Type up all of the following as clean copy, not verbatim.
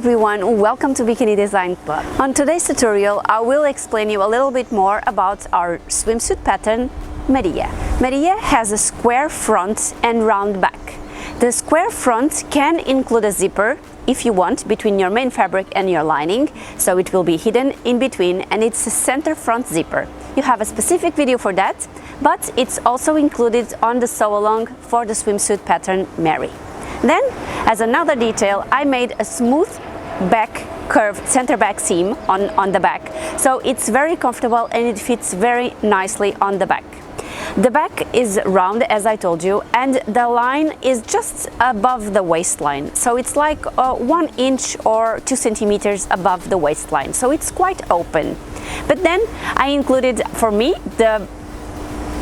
everyone, welcome to Bikini Design Club. On today's tutorial, I will explain you a little bit more about our swimsuit pattern, 𝗕𝗂𝗍. 𝗕𝗂𝗍 has a square front and round back. The square front can include a zipper if you want between your main fabric and your lining, so it will be hidden in between, and it's a center front zipper. You have a specific video for that, but it's also included on the sew along for the swimsuit pattern 𝗕𝗂𝗍. Then, as another detail, I made a smooth back curve center back seam on the back, so it's very comfortable and it fits very nicely on the back. The back is round, as I told you, and the line is just above the waistline, so it's like 1 inch or 2 centimeters above the waistline, so it's quite open. But then I included, for me, the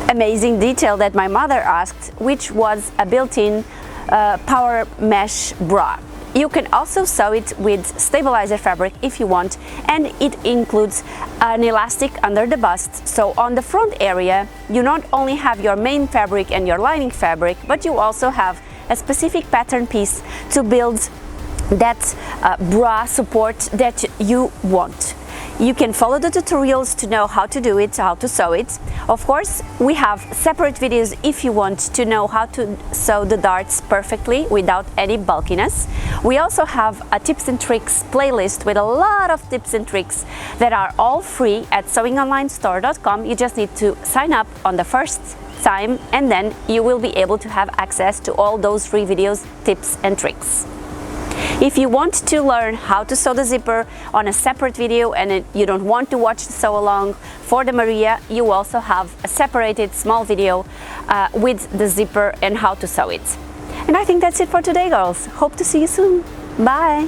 amazing detail that my mother asked, which was a built-in power mesh bra. You can also sew it with stabilizer fabric if you want, and it includes an elastic under the bust, so on the front area you not only have your main fabric and your lining fabric, but you also have a specific pattern piece to build that bra support that you want. You can follow the tutorials to know how to do it, how to sew it. Of course, we have separate videos if you want to know how to sew the darts perfectly without any bulkiness. We also have a tips and tricks playlist with a lot of tips and tricks that are all free at sewingonlinestore.com. You just need to sign up on the first time, and then you will be able to have access to all those free videos, tips and tricks. If you want to learn how to sew the zipper on a separate video and you don't want to watch the sew along for the 𝗕𝗂𝗍, you also have a separated small video with the zipper and how to sew it. And I think that's it for today, girls. Hope to see you soon. Bye!